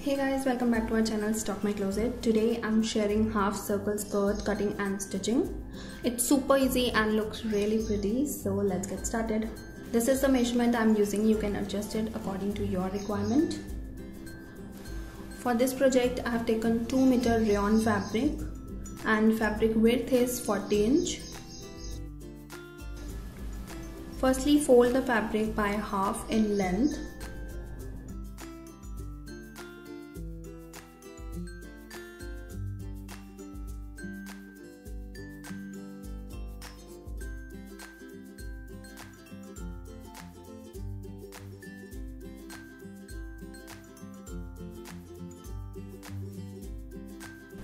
Hey guys, welcome back to our channel Stalk My Closet. Today I'm sharing half circle skirt cutting and stitching. It's super easy and looks really pretty, so let's get started. This is the measurement I'm using. You can adjust it according to your requirement. For this project I have taken 2 meter rayon fabric and fabric width is 40 inch. Firstly, fold the fabric by half in length.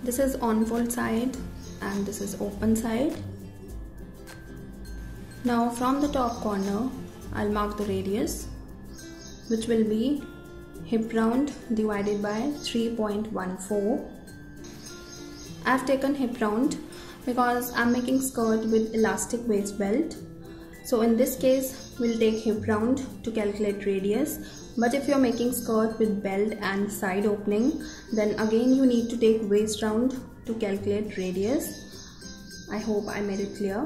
This is on-fold side and this is open side. Now from the top corner, I'll mark the radius, which will be hip round divided by 3.14. I've taken hip round because I'm making skirt with elastic waist belt. So in this case, we'll take hip round to calculate radius. But if you're making skirt with belt and side opening, then again you need to take waist round to calculate radius. I hope I made it clear.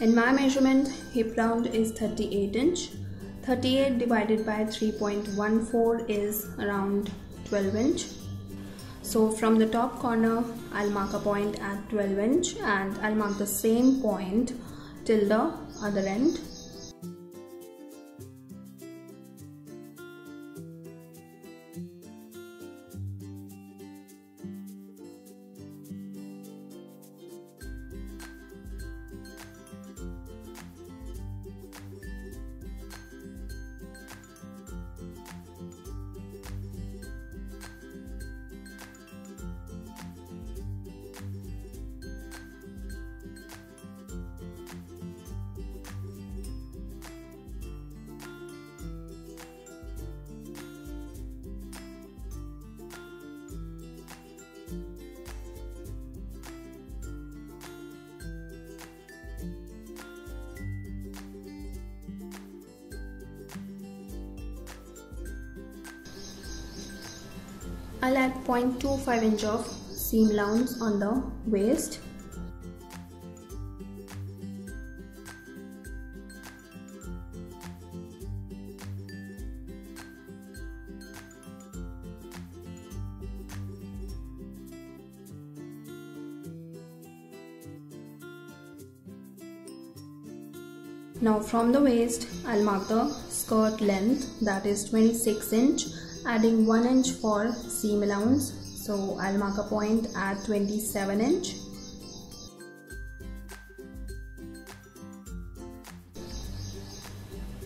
In my measurement, hip round is 38 inch. 38 divided by 3.14 is around 12 inch. So from the top corner, I'll mark a point at 12 inch and I'll mark the same point till the other end. I'll add 0.25 inch of seam allowance on the waist. Now from the waist, I'll mark the skirt length, that is 26 inch. Adding 1 inch for seam allowance, so I'll mark a point at 27 inch.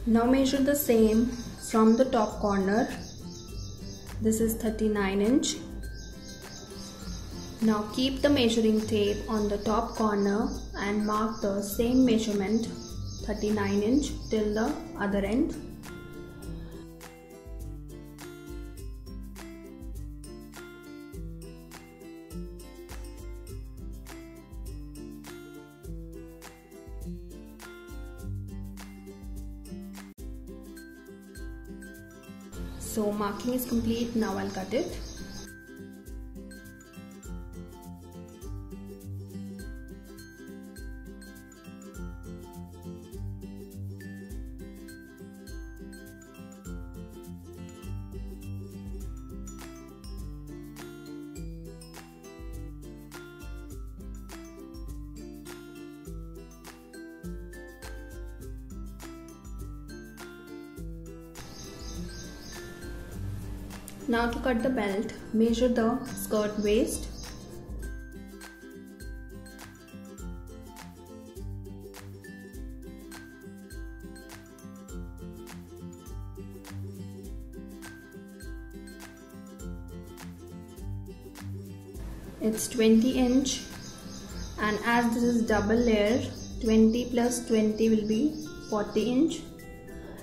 Now measure the same from the top corner. This is 39 inch. Now keep the measuring tape on the top corner and mark the same measurement 39 inch till the other end. So marking is complete, now I'll cut it. Now to cut the belt, measure the skirt waist. It's 20 inch and as this is double layer, 20 plus 20 will be 40 inch.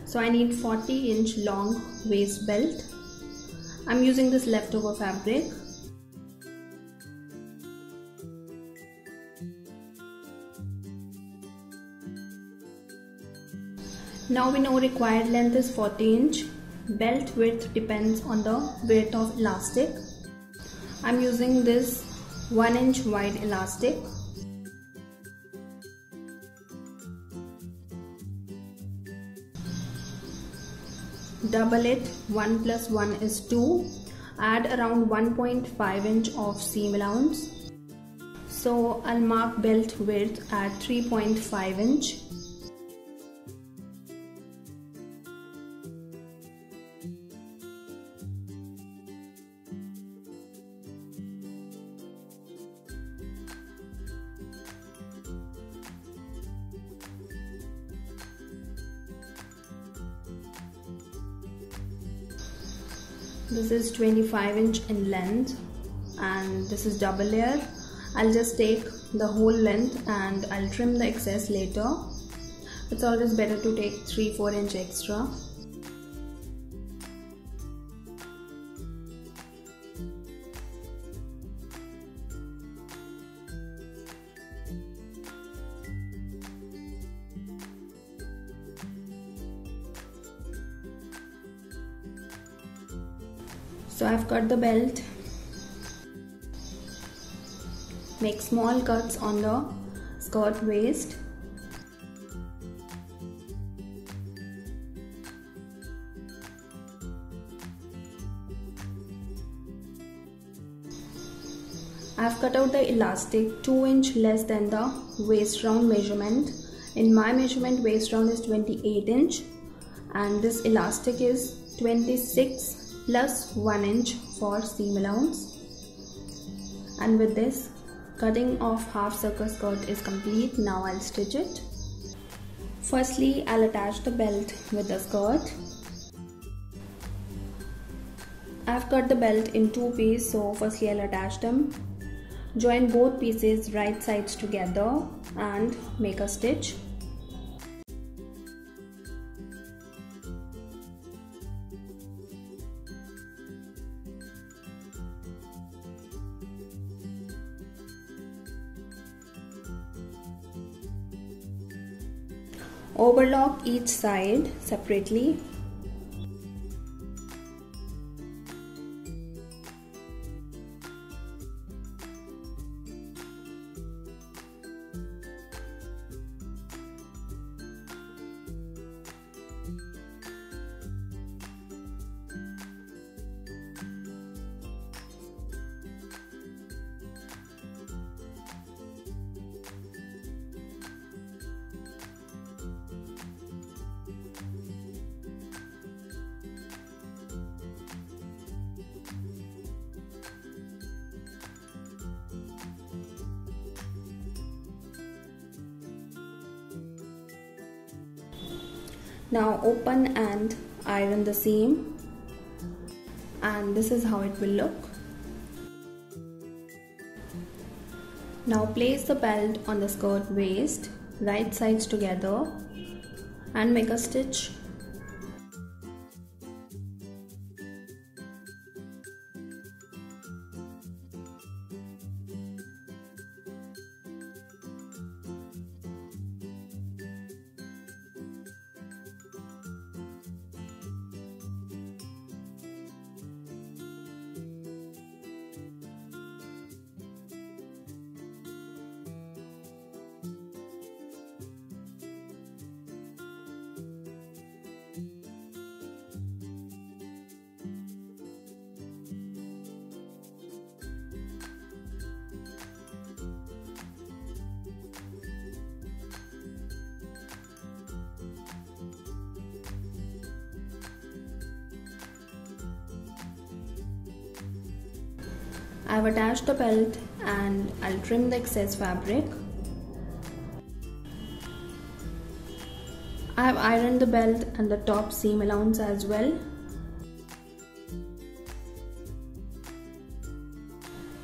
So I need 40 inch long waist belt. I'm using this leftover fabric. Now we know required length is 40 inch. belt width depends on the width of elastic. I'm using this 1 inch wide elastic. Double it, 1 plus 1 is 2. Add around 1.5 inch of seam allowance. So I'll mark belt width at 3.5 inch. This is 25 inch in length and this is double layer. I'll just take the whole length and I'll trim the excess later. It's always better to take 3-4 inch extra. So I've cut the belt. Make small cuts on the skirt waist. I've cut out the elastic 2 inch less than the waist round measurement. In my measurement, waist round is 28 inch and this elastic is 26 plus 1 inch for seam allowance. And with this, cutting off half circle skirt is complete. Now I'll stitch it. Firstly, I'll attach the belt with the skirt. I've cut the belt in 2 pieces, so firstly I'll attach them. Join both pieces right sides together and make a stitch. Overlock each side separately. Now open and iron the seam, and this is how it will look. Now place the belt on the skirt waist, right sides together, and make a stitch. I've attached the belt and I'll trim the excess fabric. I have ironed the belt and the top seam allowance as well.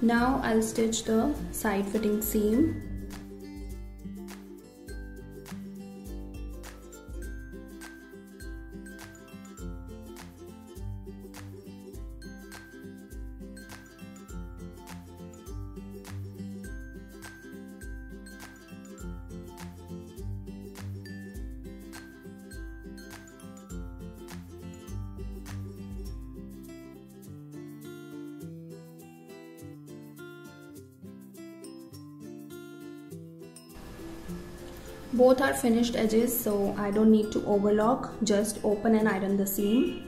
Now I'll stitch the side fitting seam. Both are finished edges, so I don't need to overlock, just open and iron the seam.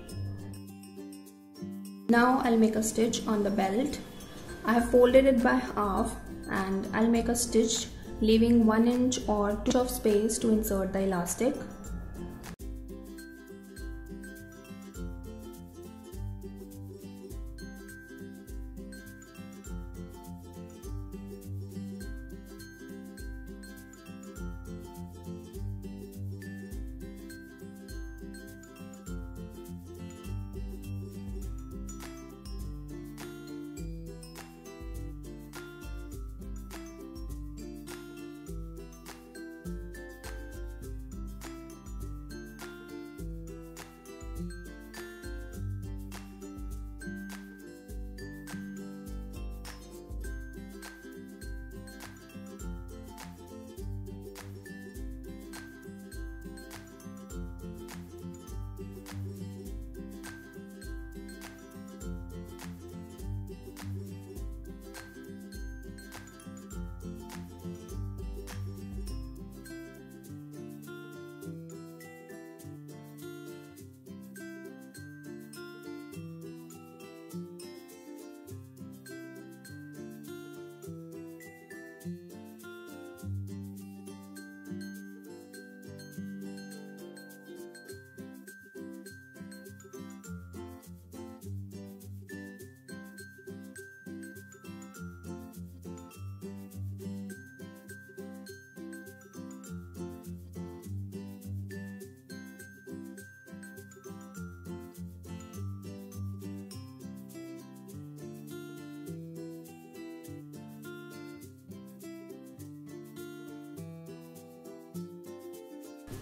Now I'll make a stitch on the belt. I have folded it by half and I'll make a stitch leaving 1 inch or 2 inches of space to insert the elastic.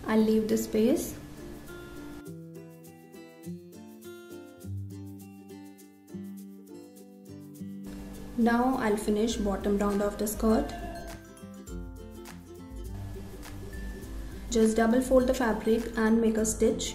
I'll leave the space. Now I'll finish bottom round of the skirt. Just double fold the fabric and make a stitch.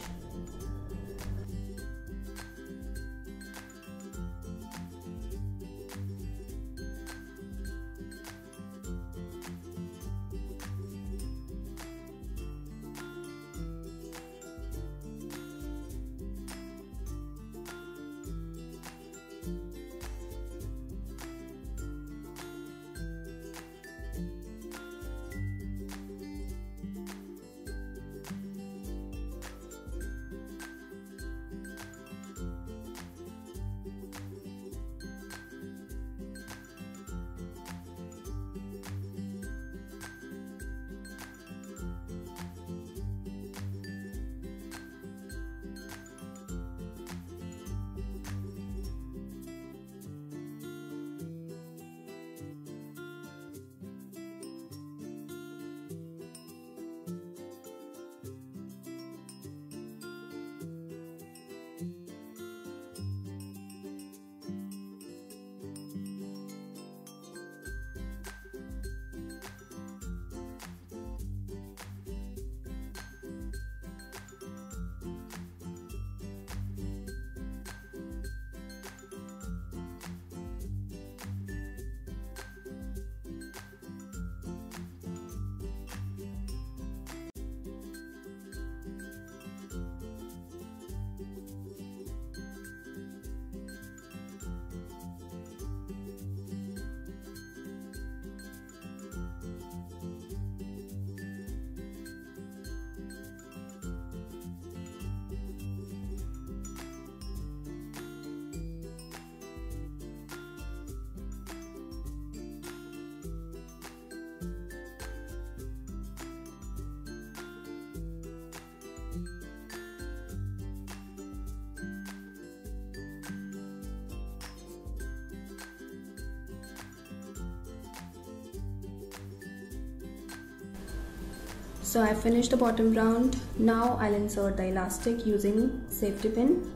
So I finished the bottom round. Now I'll insert the elastic using safety pin.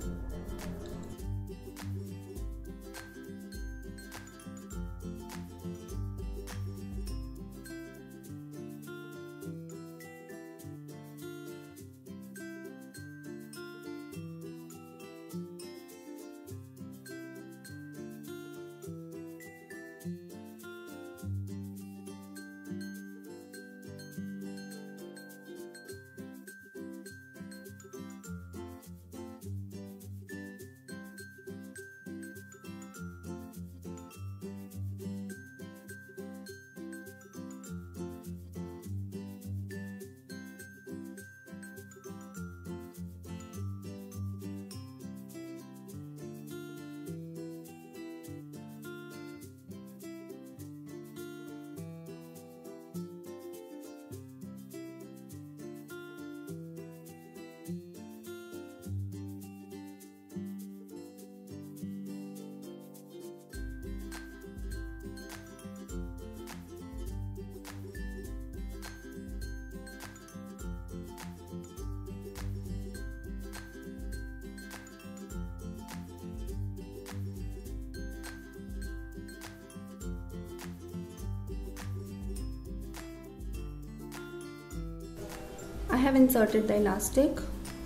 I have inserted the elastic,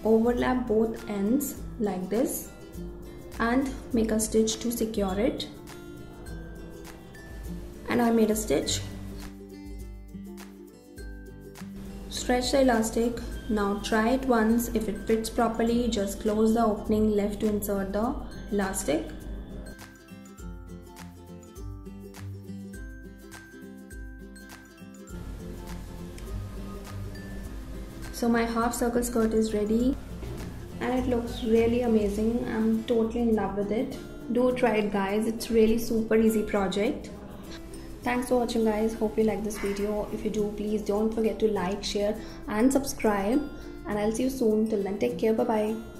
overlap both ends like this and make a stitch to secure it. And I made a stitch. Stretch the elastic. Now try it once. If it fits properly, just close the opening left to insert the elastic. So my half circle skirt is ready and it looks really amazing. I'm totally in love with it. Do try it guys, it's really super easy project. Thanks for watching guys, hope you like this video. If you do, please don't forget to like, share and subscribe, and I'll see you soon. Till then, take care, bye bye.